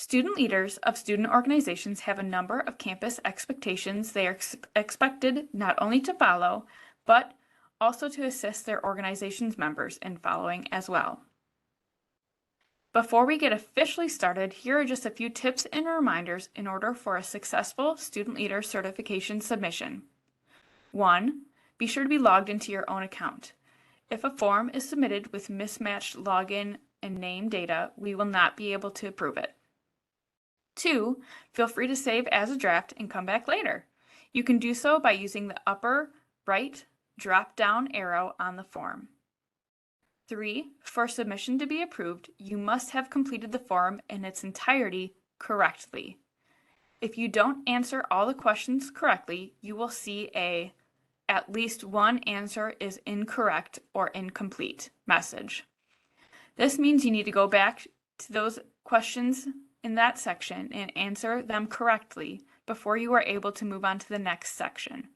Student leaders of student organizations have a number of campus expectations they are expected not only to follow, but also to assist their organization's members in following as well. Before we get officially started, here are just a few tips and reminders in order for a successful student leader certification submission. 1. Be sure to be logged into your own account. If a form is submitted with mismatched login and name data, we will not be able to approve it. 2. Feel free to save as a draft and come back later. You can do so by using the upper right drop-down arrow on the form. 3. For submission to be approved, you must have completed the form in its entirety correctly. If you don't answer all the questions correctly, you will see at least one answer is incorrect or incomplete message. This means you need to go back to those questions in that section and answer them correctly before you are able to move on to the next section.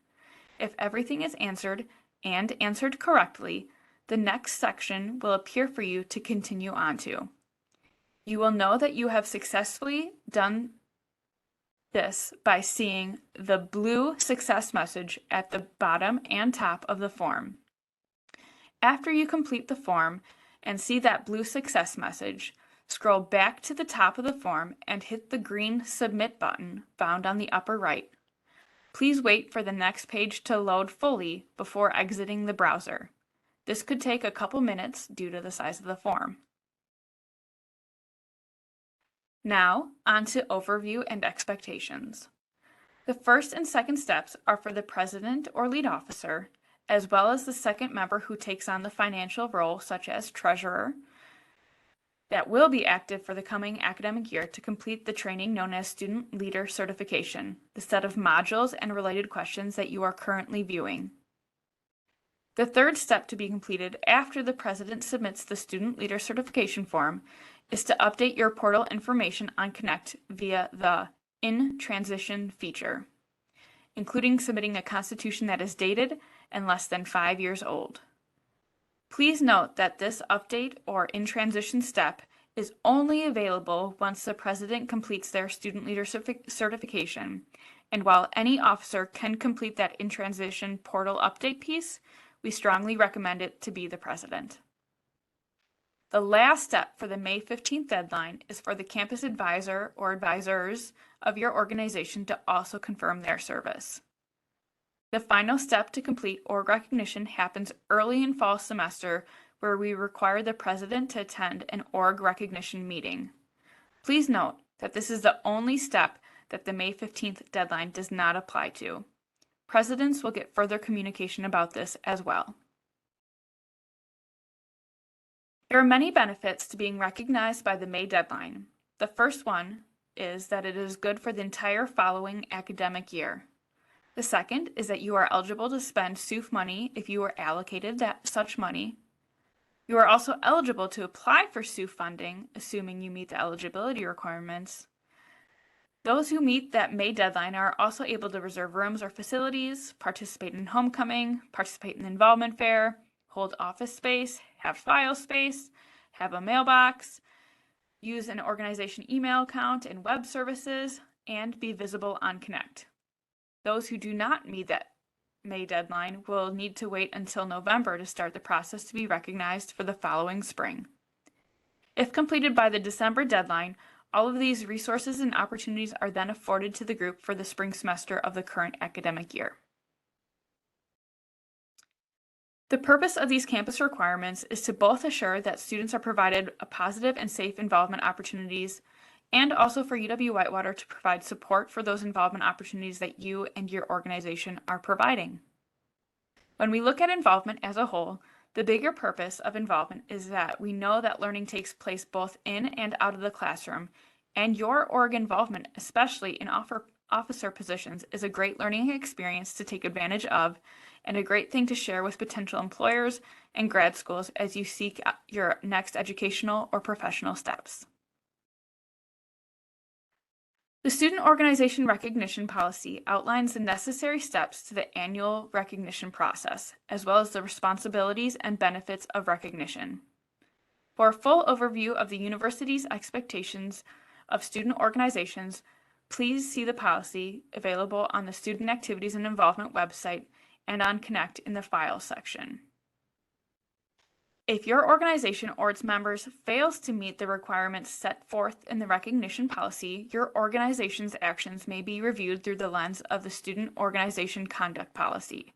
If everything is answered and answered correctly, the next section will appear for you to continue on to. You will know that you have successfully done this by seeing the blue success message at the bottom and top of the form. After you complete the form and see that blue success message, scroll back to the top of the form and hit the green Submit button found on the upper right. Please wait for the next page to load fully before exiting the browser. This could take a couple minutes due to the size of the form. Now, on to overview and expectations. The first and second steps are for the president or lead officer, as well as the second member who takes on the financial role, such as treasurer, that will be active for the coming academic year to complete the training known as Student Leader Certification, the set of modules and related questions that you are currently viewing. The third step to be completed after the president submits the Student Leader Certification form is to update your portal information on Connect via the In Transition feature, including submitting a constitution that is dated and less than 5 years old. Please note that this update or in transition step is only available once the president completes their student leader certification. And while any officer can complete that in transition portal update piece, we strongly recommend it to be the president. The last step for the May 15th deadline is for the campus advisor or advisors of your organization to also confirm their service. The final step to complete org recognition happens early in fall semester, where we require the president to attend an org recognition meeting. Please note that this is the only step that the May 15th deadline does not apply to. Presidents will get further communication about this as well. There are many benefits to being recognized by the May deadline. The first one is that it is good for the entire following academic year. The second is that you are eligible to spend SUF money if you are allocated such money. You are also eligible to apply for SUF funding, assuming you meet the eligibility requirements. Those who meet that May deadline are also able to reserve rooms or facilities, participate in homecoming, participate in the involvement fair, hold office space, have file space, have a mailbox, use an organization email account and web services, and be visible on Connect. Those who do not meet that May deadline will need to wait until November to start the process to be recognized for the following spring. If completed by the December deadline, all of these resources and opportunities are then afforded to the group for the spring semester of the current academic year. The purpose of these campus requirements is to both assure that students are provided a positive and safe involvement opportunities, and also for UW-Whitewater to provide support for those involvement opportunities that you and your organization are providing. When we look at involvement as a whole, the bigger purpose of involvement is that we know that learning takes place both in and out of the classroom, and your org involvement, especially in officer positions, is a great learning experience to take advantage of and a great thing to share with potential employers and grad schools as you seek your next educational or professional steps. The Student Organization Recognition Policy outlines the necessary steps to the annual recognition process, as well as the responsibilities and benefits of recognition. For a full overview of the university's expectations of student organizations, please see the policy available on the Student Activities and Involvement website and on Connect in the Files section. If your organization or its members fails to meet the requirements set forth in the recognition policy, your organization's actions may be reviewed through the lens of the Student Organization Conduct Policy.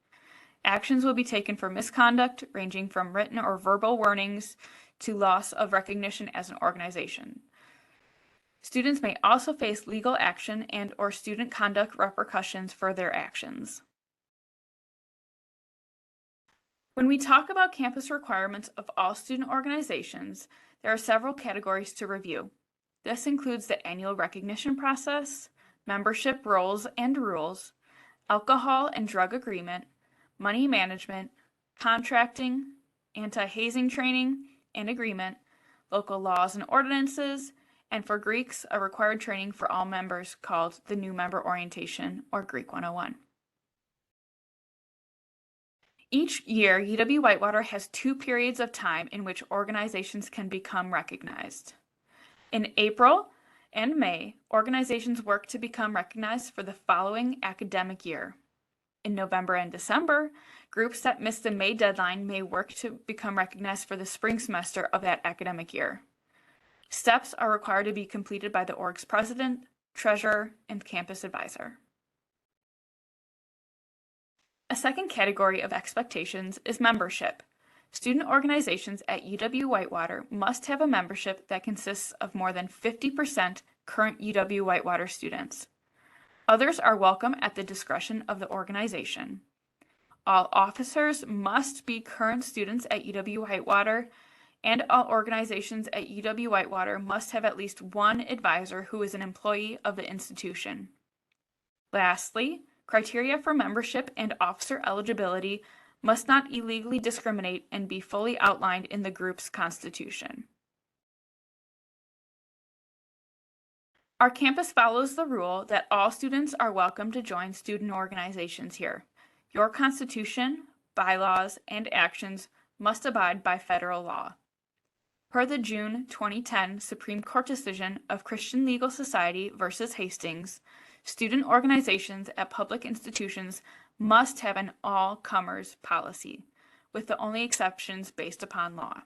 Actions will be taken for misconduct, ranging from written or verbal warnings to loss of recognition as an organization. Students may also face legal action and/or student conduct repercussions for their actions. When we talk about campus requirements of all student organizations, there are several categories to review. This includes the annual recognition process, membership roles and rules, alcohol and drug agreement, money management, contracting, anti-hazing training and agreement, local laws and ordinances, and for Greeks, a required training for all members called the New Member Orientation, or Greek 101. Each year, UW-Whitewater has 2 periods of time in which organizations can become recognized. In April and May, organizations work to become recognized for the following academic year. In November and December, groups that missed the May deadline may work to become recognized for the spring semester of that academic year. Steps are required to be completed by the org's president, treasurer, and campus advisor. A second category of expectations is membership. Student organizations at UW-Whitewater must have a membership that consists of more than 50% current UW-Whitewater students. Others are welcome at the discretion of the organization. All officers must be current students at UW-Whitewater, and all organizations at UW-Whitewater must have at least one advisor who is an employee of the institution. Lastly, criteria for membership and officer eligibility must not illegally discriminate and be fully outlined in the group's constitution. Our campus follows the rule that all students are welcome to join student organizations here. Your constitution, bylaws, and actions must abide by federal law. Per the June 2010 Supreme Court decision of Christian Legal Society versus Hastings, student organizations at public institutions must have an all-comers policy, with the only exceptions based upon law.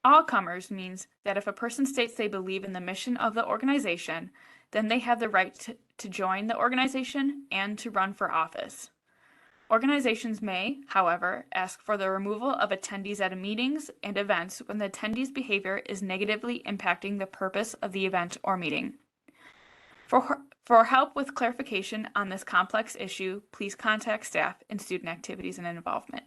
All-comers means that if a person states they believe in the mission of the organization, then they have the right to join the organization and to run for office. Organizations may, however, ask for the removal of attendees at meetings and events when the attendee's behavior is negatively impacting the purpose of the event or meeting. For help with clarification on this complex issue, please contact staff in Student Activities and Involvement.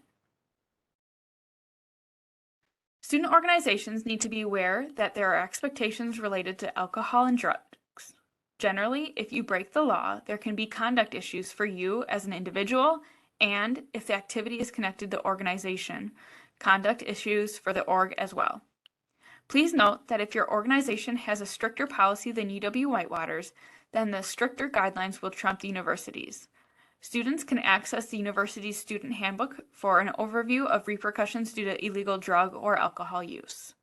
Student organizations need to be aware that there are expectations related to alcohol and drugs. Generally, if you break the law, there can be conduct issues for you as an individual, and if the activity is connected to organization, conduct issues for the org as well. Please note that if your organization has a stricter policy than UW-Whitewater's, then the stricter guidelines will trump the university's. Students can access the university's student handbook for an overview of repercussions due to illegal drug or alcohol use.